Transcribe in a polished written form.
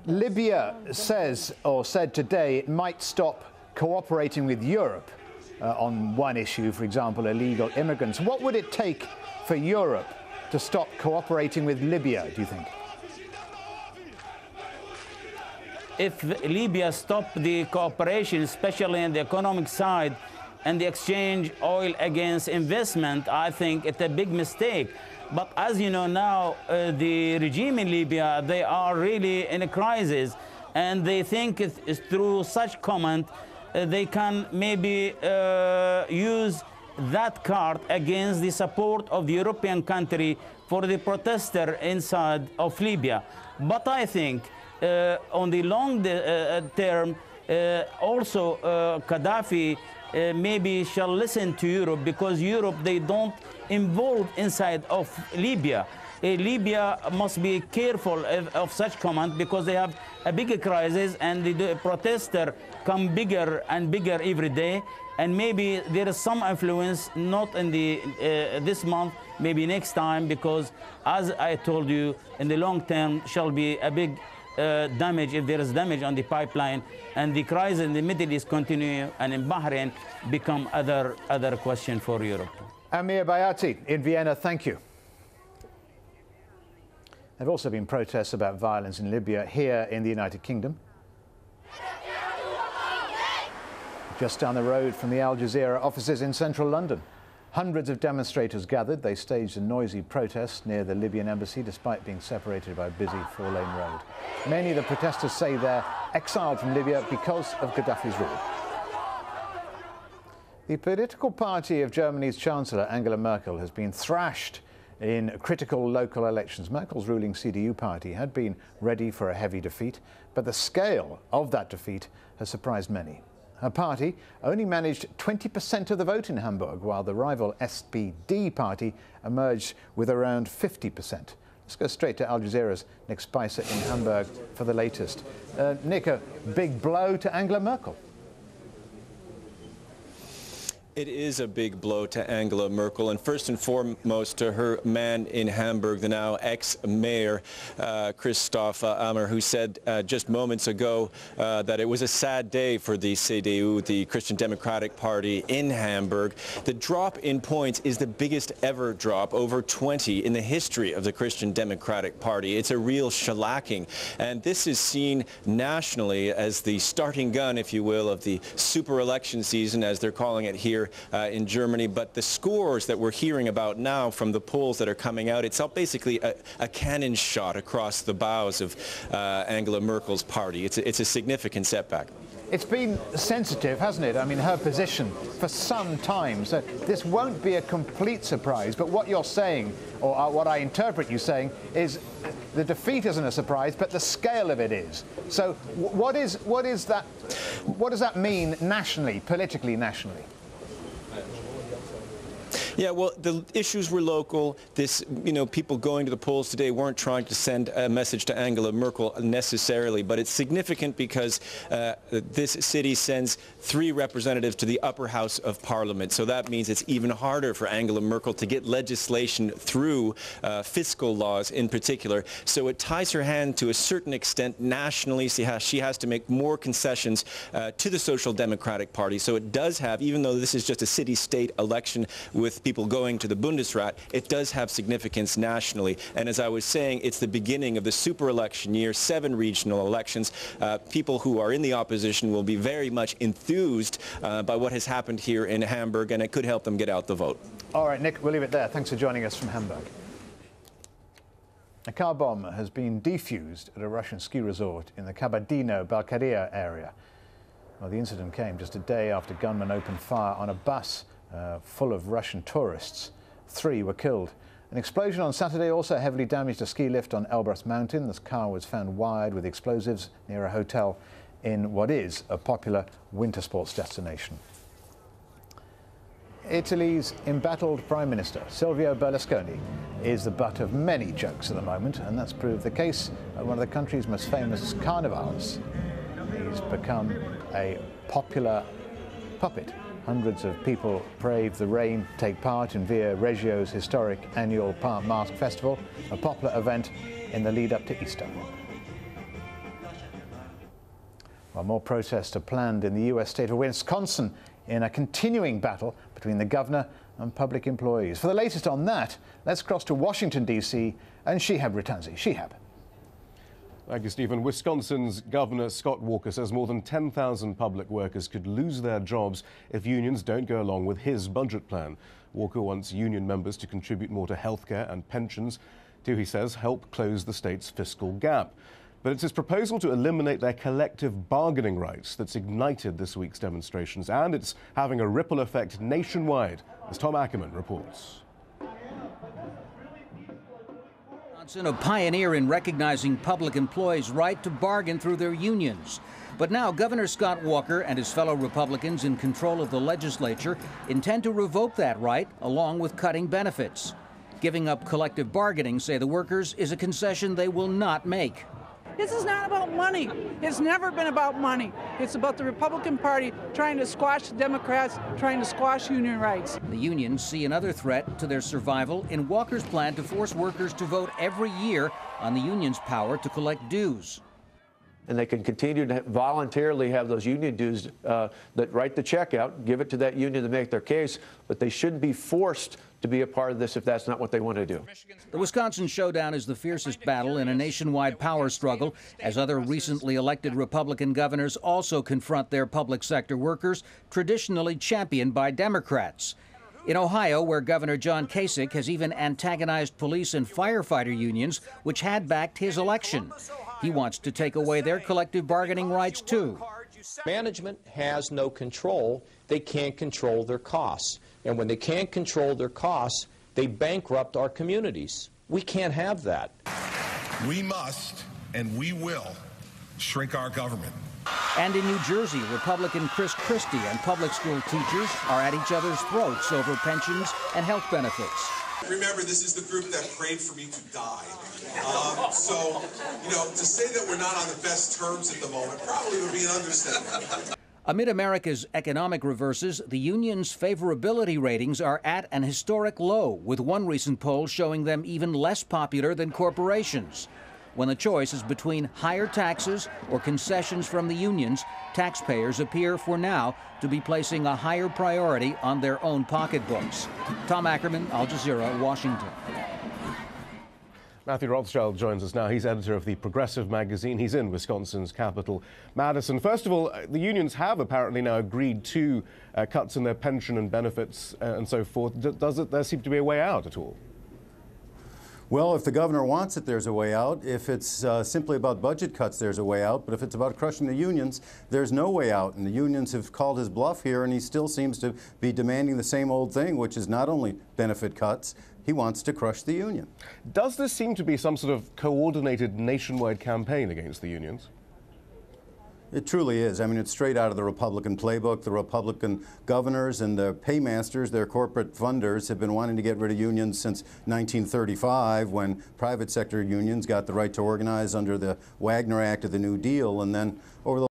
Libya says, or said today, it might stop cooperating with Europe on one issue, for example, illegal immigrants. What would it take for Europe to stop cooperating with Libya, do you think? If Libya stopped the cooperation, especially in the economic side, and the exchange oil against investment, I think it's a big mistake. But as you know now, the regime in Libya, they are really in a crisis, and they think it's through such comment they can maybe use that card against the support of the European country for the protester inside of Libya. But I think on the long term, also Gaddafi maybe shall listen to Europe, because Europe, they don't involve inside of Libya. Libya must be careful of such comment, because they have a bigger crisis, and the protester come bigger and bigger every day. And maybe there is some influence, not in the this month, maybe next time, because as I told you, in the long term shall be a big damage if there is damage on the pipeline, and the crisis in the Middle East continue, and in Bahrain become other question for Europe. Amir Bayati in Vienna, thank you. There have also been protests about violence in Libya here in the United Kingdom. Just down the road from the AlJazeera offices in central London, hundreds of demonstrators gathered. They staged a noisy protest near the Libyan embassy, despite being separated by a busy four-lane road. Many of the protesters say they're exiled from Libya because of Gaddafi's rule. The political party of Germany's Chancellor Angela Merkel has been thrashed in critical local elections. Merkel's ruling CDU party had been ready for a heavy defeat, but the scale of that defeat has surprised many. Her party only managed 20% of the vote in Hamburg, while the rival SPD party emerged with around 50%. Let's go straight to Al Jazeera's Nick Spicer in Hamburg for the latest. Nick, a big blow to Angela Merkel. It is a big blow to Angela Merkel, and first and foremost to her man in Hamburg, the now ex-mayor Christoph Ammer, who said just moments ago that it was a sad day for the CDU, the Christian Democratic Party in Hamburg. The drop in points is the biggest ever drop, over 20 in the history of the Christian Democratic Party. It's a real shellacking, and this is seen nationally as the starting gun, if you will, of the super election season, as they're calling it here in Germany. But the scores that we're hearing about now from the polls that are coming out, it's basically a cannon shot across the bows of Angela Merkel's party. It's a significant setback. It's been sensitive, hasn't it? I mean, her position for some time. So this won't be a complete surprise. But what you're saying, or what I interpret you saying, is the defeat isn't a surprise, but the scale of it is. So what does that mean nationally, politically nationally? Yeah, well, the issues were local. People going to the polls today weren't trying to send a message to Angela Merkel necessarily, but it's significant because this city sends 3 representatives to the upper house of parliament. So that means it's even harder for Angela Merkel to get legislation through, fiscal laws in particular. So it ties her hand to a certain extent nationally. She has to make more concessions to the Social Democratic Party. So it does have, even though this is just a city-state election with people going to the Bundesrat, it does have significance nationally. And as I was saying, it's the beginning of the super election year, 7 regional elections. People who are in the opposition will be very much enthused by what has happened here in Hamburg, and it could help them get out the vote. All right, Nick, we'll leave it there. Thanks for joining us from Hamburg. A car bomb has been defused at a Russian ski resort in the Kabardino-Balkaria area. Well, the incident came just a day after gunmen opened fire on a bus full of Russian tourists. 3 were killed. An explosion on Saturday also heavily damaged a ski lift on Elbrus Mountain. This car was found wired with explosives near a hotel in what is a popular winter sports destination. Italy's embattled Prime Minister, Silvio Berlusconi, is the butt of many jokes at the moment, and that's proved the case at one of the country's most famous carnivals. He's become a popular puppet. Hundreds of people brave the rain, take part in Via Reggio's historic annual Mask Festival, a popular event in the lead-up to Easter. While more protests are planned in the U.S. state of Wisconsin in a continuing battle between the governor and public employees. For the latest on that, let's cross to Washington, D.C. and Shihab Ritanzi. Shihab. Thank you, Stephen. Wisconsin's Governor Scott Walker says more than 10,000 public workers could lose their jobs if unions don't go along with his budget plan. Walker wants union members to contribute more to healthcare and pensions to, he says, help close the state's fiscal gap. But it's his proposal to eliminate their collective bargaining rights that's ignited this week's demonstrations, and it's having a ripple effect nationwide, as Tom Ackerman reports. A pioneer in recognizing public employees' right to bargain through their unions. But now Governor Scott Walker and his fellow Republicans in control of the legislature intend to revoke that right, along with cutting benefits. Giving up collective bargaining, say the workers, is a concession they will not make. This is not about money. It's never been about money. It's about the Republican Party trying to squash the Democrats, trying to squash union rights. The unions see another threat to their survival in Walker's plan to force workers to vote every year on the union's power to collect dues. And they can continue to voluntarily have those union dues that write the check out, give it to that union to make their case, but they shouldn't be forced to be a part of this if that's not what they want to do. The Wisconsin showdown is the fiercest battle in a nationwide power struggle, as other recently elected Republican governors also confront their public sector workers, traditionally championed by Democrats. In Ohio, where Governor John Kasich has even antagonized police and firefighter unions, which had backed his election. He wants to take away their collective bargaining rights, too. Management has no control. They can't control their costs. And when they can't control their costs, they bankrupt our communities. We can't have that. We must and we will shrink our government. And in New Jersey, Republican Chris Christie and public school teachers are at each other's throats over pensions and health benefits. Remember, this is the group that prayed for me to die. So, to say that we're not on the best terms at the moment probably would be an understatement. Amid America's economic reverses, the union's favorability ratings are at an historic low, with one recent poll showing them even less popular than corporations. When the choice is between higher taxes or concessions from the unions, taxpayers appear for now to be placing a higher priority on their own pocketbooks. Tom Ackerman, Al Jazeera, Washington. Matthew Rothschild joins us now. He's editor of the Progressive magazine. He's in Wisconsin's capital, Madison. First of all, the unions have apparently now agreed to cuts in their pension and benefits and so forth. Does there seem to be a way out at all? Well, if the governor wants it, there's a way out. If it's simply about budget cuts, there's a way out. But if it's about crushing the unions, there's no way out. And the unions have called his bluff here, and he still seems to be demanding the same old thing, which is not only benefit cuts, he wants to crush the union. Does this seem to be some sort of coordinated nationwide campaign against the unions? It truly is. I mean, it's straight out of the Republican playbook. The Republican governors and the paymasters, their corporate funders, have been wanting to get rid of unions since 1935, when private sector unions got the right to organize under the Wagner Act of the New Deal. And then over the